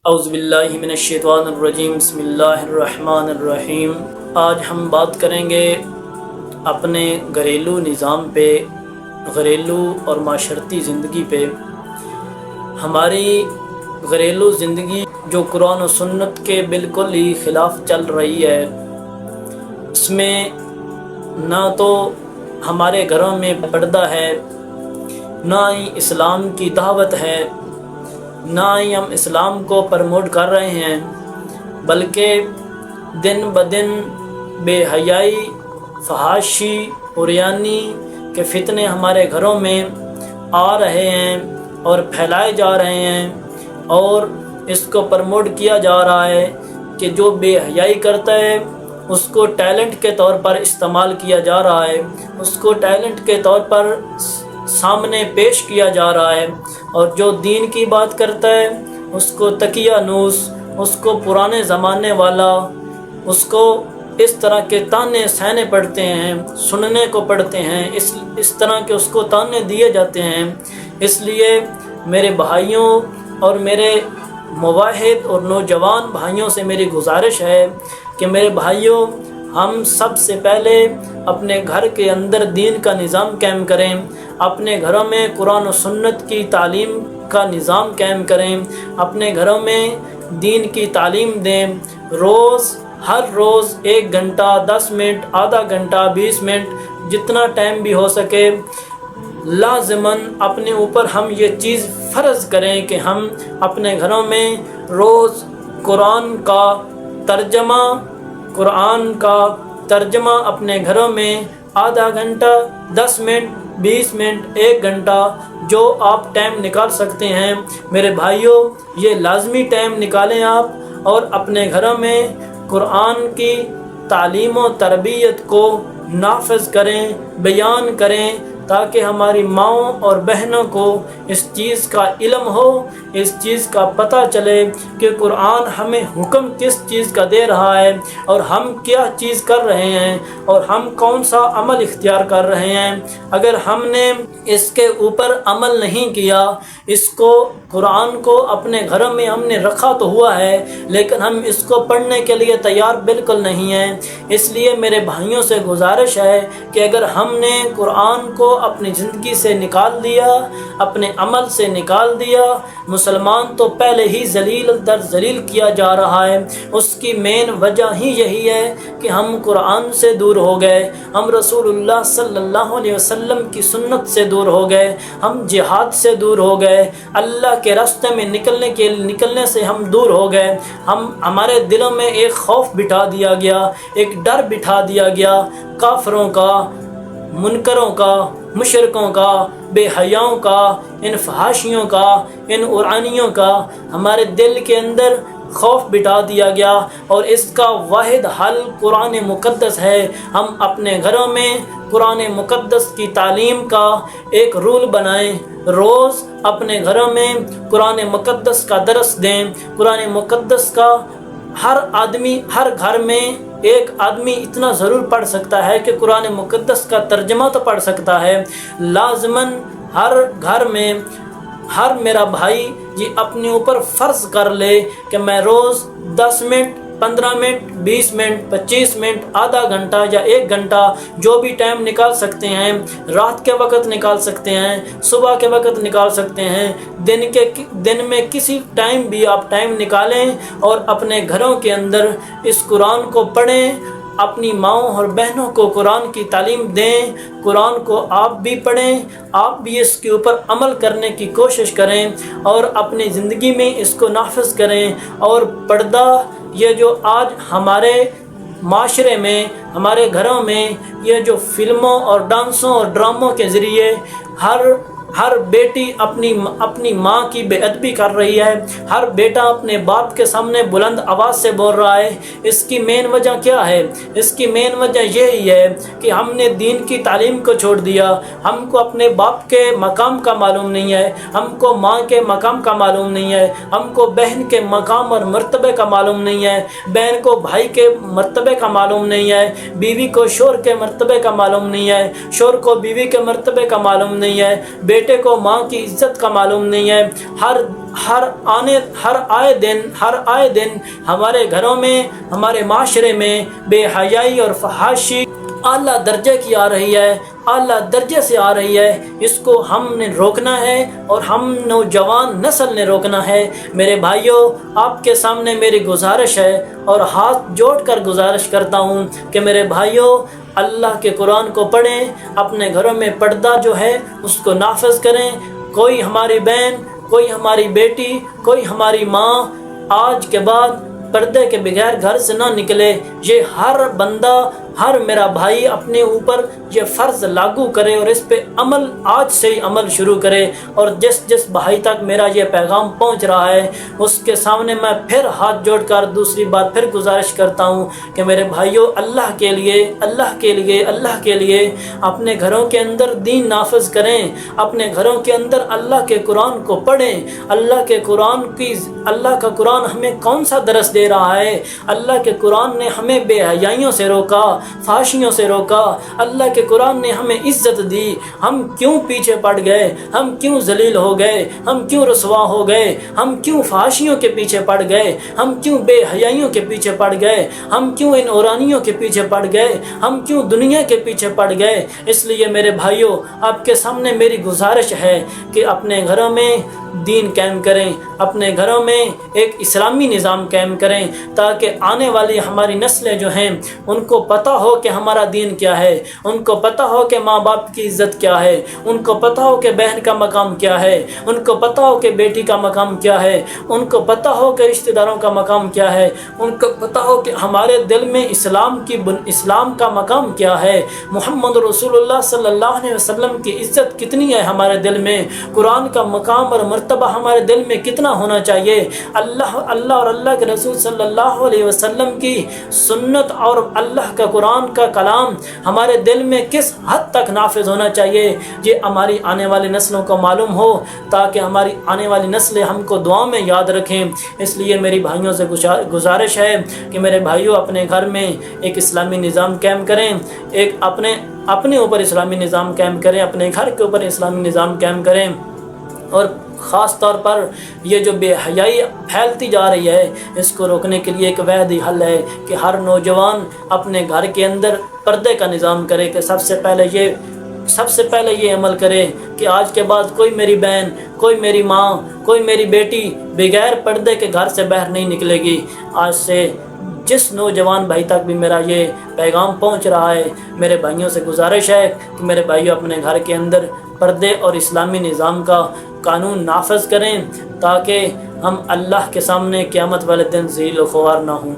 اعوذ باللہ من الشیطان الرجیم، بسم اللہ الرحمن الرحیم۔ آج ہم بات کریں گے اپنے گھریلو نظام پہ، گھریلو اور معاشرتی زندگی پہ۔ ہماری گھریلو زندگی جو قرآن و سنت کے بالکل ہی خلاف چل رہی ہے، اس میں نہ تو ہمارے گھروں میں پردہ ہے، نہ ہی اسلام کی دعوت ہے، نہ ہی ہم اسلام کو پروموٹ کر رہے ہیں، بلکہ دن بدن بے حیائی، فحاشی، عریانی کے فتنے ہمارے گھروں میں آ رہے ہیں اور پھیلائے جا رہے ہیں، اور اس کو پروموٹ کیا جا رہا ہے کہ جو بے حیائی کرتا ہے اس کو ٹیلنٹ کے طور پر استعمال کیا جا رہا ہے، اس کو ٹیلنٹ کے طور پر سامنے پیش کیا جا رہا ہے، اور جو دین کی بات کرتا ہے اس کو تقیہ نوس، اس کو پرانے زمانے والا، اس کو اس طرح کے تانے سہنے پڑتے ہیں، سننے کو پڑتے ہیں، اس طرح کے اس کو تانے دیے جاتے ہیں۔ اس لیے میرے بھائیوں اور میرے مواحد اور نوجوان بھائیوں سے میری گزارش ہے کہ میرے بھائیوں، ہم سب سے پہلے اپنے گھر کے اندر دین کا نظام قائم کریں، اپنے گھروں میں قرآن و سنت کی تعلیم کا نظام قائم کریں، اپنے گھروں میں دین کی تعلیم دیں، ہر روز 1 گھنٹہ، 10 منٹ، آدھا گھنٹہ، 20 منٹ، جتنا ٹائم بھی ہو سکے، لازماً اپنے اوپر ہم یہ چیز فرض کریں کہ ہم اپنے گھروں میں روز قرآن کا ترجمہ اپنے گھروں میں آدھا گھنٹہ، 10 منٹ، 20 منٹ، 1 گھنٹہ، جو آپ ٹائم نکال سکتے ہیں میرے بھائیوں، یہ لازمی ٹائم نکالیں آپ، اور اپنے گھروں میں قرآن کی تعلیم و تربیت کو نافذ کریں، بیان کریں، تاکہ ہماری ماؤں اور بہنوں کو اس چیز کا علم ہو، اس چیز کا پتہ چلے کہ قرآن ہمیں حکم کس چیز کا دے رہا ہے، اور ہم کیا چیز کر رہے ہیں، اور ہم کون سا عمل اختیار کر رہے ہیں۔ اگر ہم نے اس کے اوپر عمل نہیں کیا، اس کو قرآن کو اپنے گھروں میں ہم نے رکھا تو ہوا ہے، لیکن ہم اس کو پڑھنے کے لیے تیار بالکل نہیں ہیں۔ اس لیے میرے بھائیوں سے گزارش ہے کہ اگر ہم نے قرآن کو اپنی زندگی سے نکال دیا، اپنے عمل سے نکال دیا، مسلمان تو پہلے ہی ذلیل در ذلیل کیا جا رہا ہے۔ اس کی مین وجہ ہی یہی ہے کہ ہم قرآن سے دور ہو گئے، ہم رسول اللہ صلی اللہ علیہ وسلم کی سنت سے دور ہو گئے، ہم جہاد سے دور ہو گئے، اللہ کے راستے میں نکلنے سے ہم دور ہو گئے۔ ہمارے دلوں میں ایک خوف بٹھا دیا گیا، ایک ڈر بٹھا دیا گیا، کافروں کا، منکروں کا، مشرکوں کا، بے حیاؤں کا، ان فحاشیوں کا، ان عرانیوں کا ہمارے دل کے اندر خوف بٹھا دیا گیا، اور اس کا واحد حل قرآن مقدس ہے۔ ہم اپنے گھروں میں قرآن مقدس کی تعلیم کا ایک رول بنائیں، روز اپنے گھروں میں قرآن مقدس کا درس دیں۔ قرآن مقدس کا ہر گھر میں ایک آدمی اتنا ضرور پڑھ سکتا ہے کہ قرآن مقدس کا ترجمہ تو پڑھ سکتا ہے۔ لازماً ہر گھر میں ہر میرا بھائی یہ اپنے اوپر فرض کر لے کہ میں روز 10 منٹ، 15 منٹ، 20 منٹ، 25 منٹ، آدھا گھنٹہ یا 1 گھنٹہ، جو بھی ٹائم نکال سکتے ہیں، رات کے وقت نکال سکتے ہیں، صبح کے وقت نکال سکتے ہیں، دن میں کسی ٹائم بھی آپ ٹائم نکالیں، اور اپنے گھروں کے اندر اس قرآن کو پڑھیں، اپنی ماؤں اور بہنوں کو قرآن کی تعلیم دیں، قرآن کو آپ بھی پڑھیں، آپ بھی اس کے اوپر عمل کرنے کی کوشش کریں، اور اپنی زندگی میں اس کو نافذ کریں۔ اور پردہ، یہ جو آج ہمارے معاشرے میں، ہمارے گھروں میں یہ جو فلموں اور ڈانسوں اور ڈراموں کے ذریعے ہر بیٹی اپنی ماں کی بے ادبی کر رہی ہے، ہر بیٹا اپنے باپ کے سامنے بلند آواز سے بول رہا ہے، اس کی مین وجہ کیا ہے؟ اس کی مین وجہ یہی ہے کہ ہم نے دین کی تعلیم کو چھوڑ دیا، ہم کو اپنے باپ کے مقام کا معلوم نہیں ہے، ہم کو ماں کے مقام کا معلوم نہیں ہے، ہم کو بہن کے مقام اور مرتبے کا معلوم نہیں ہے، بہن کو بھائی کے مرتبے کا معلوم نہیں ہے، بیوی کو شوہر کے مرتبے کا معلوم نہیں ہے، شوہر کو بیوی کے مرتبے کا معلوم نہیں ہے، بیٹے کو ماں کی عزت کا معلوم نہیں ہے۔ ہر آئے دن ہمارے گھروں میں، ہمارے معاشرے میں بے حیائی اور فحاشی اعلیٰ درجے کی آ رہی ہے، اعلیٰ درجے سے آ رہی ہے۔ اس کو ہم نے روکنا ہے اور ہم نوجوان نسل نے روکنا ہے۔ میرے بھائیوں، آپ کے سامنے میری گزارش ہے اور ہاتھ جوڑ کر گزارش کرتا ہوں کہ میرے بھائیوں، اللہ کے قرآن کو پڑھیں، اپنے گھروں میں پردہ جو ہے اس کو نافذ کریں۔ کوئی ہماری بہن، کوئی ہماری بیٹی، کوئی ہماری ماں آج کے بعد پردے کے بغیر گھر سے نہ نکلے۔ یہ ہر بندہ، ہر میرا بھائی اپنے اوپر یہ فرض لاگو کرے اور اس پہ عمل آج سے ہی عمل شروع کرے۔ اور جس بھائی تک میرا یہ پیغام پہنچ رہا ہے اس کے سامنے میں پھر ہاتھ جوڑ کر دوسری بار پھر گزارش کرتا ہوں کہ میرے بھائیوں، اللہ کے لیے اپنے گھروں کے اندر دین نافذ کریں، اپنے گھروں کے اندر اللہ کے قرآن کو پڑھیں۔ اللہ کا قرآن ہمیں کون سا درس دے رہا ہے؟ اللہ کے قرآن نے ہمیں بے حیائیوں سے روکا، فحاشیوں سے روکا۔ اللہ کے قرآن نے ہمیں عزت دی۔ ہم کیوں پیچھے پڑ گئے؟ ہم کیوں ذلیل ہو گئے؟ ہم کیوں رسوا ہو گئے؟ ہم کیوں فحاشیوں کے پیچھے پڑ گئے؟ ہم کیوں بے حیائیوں کے پیچھے پڑ گئے؟ ہم کیوں ان اورانیوں کے پیچھے پڑ گئے؟ ہم کیوں دنیا کے پیچھے پڑ گئے؟ اس لیے میرے بھائیوں، آپ کے سامنے میری گزارش ہے کہ اپنے گھروں میں دین قائم کریں، اپنے گھروں میں ایک اسلامی نظام قائم کریں، تاکہ آنے والی ہماری نسلیں جو ہیں ان کو پتہ ہو کہ ہمارا دین کیا ہے، ان کو پتہ ہو کہ ماں باپ کی عزت کیا ہے، ان کو پتہ ہو کہ بہن کا مقام کیا ہے، ان کو پتہ ہو کہ بیٹی کا مقام کیا ہے، ان کو پتہ ہو کہ رشتہ داروں کا مقام کیا ہے، ان کو پتہ ہو کہ ہمارے دل میں اسلام کا مقام کیا ہے، محمد رسول اللہ صلی اللہ علیہ وسلم کی عزت کتنی ہے ہمارے دل میں، قرآن کا مقام اور مرتبہ ہمارے دل میں کتنا ہونا چاہیے، اللہ اور اللہ کے رسول صلی اللہ علیہ وسلم کی سنت اور اللہ کا قرآن کا کلام ہمارے دل میں کس حد تک نافذ ہونا چاہیے، یہ ہماری آنے والی نسلوں کو معلوم ہو، تاکہ ہماری آنے والی نسلیں ہم کو دعا میں یاد رکھیں۔ اس لیے میری بھائیوں سے گزارش ہے کہ میرے بھائیوں، اپنے گھر میں ایک اسلامی نظام قائم کریں، ایک اپنے اوپر اسلامی نظام قائم کریں، اپنے گھر کے اوپر اسلامی نظام قائم کریں۔ اور خاص طور پر یہ جو بے حیائی پھیلتی جا رہی ہے، اس کو روکنے کے لیے ایک واحد حل ہے کہ ہر نوجوان اپنے گھر کے اندر پردے کا نظام کرے، کہ سب سے پہلے یہ عمل کرے کہ آج کے بعد کوئی میری بہن، کوئی میری ماں، کوئی میری بیٹی بغیر پردے کے گھر سے باہر نہیں نکلے گی۔ آج سے جس نوجوان بھائی تک بھی میرا یہ پیغام پہنچ رہا ہے، میرے بھائیوں سے گزارش ہے کہ میرے بھائیوں، اپنے گھر کے اندر پردے اور اسلامی نظام کا قانون نافذ کریں، تاکہ ہم اللہ کے سامنے قیامت والے دن ذلیل و خوار نہ ہوں۔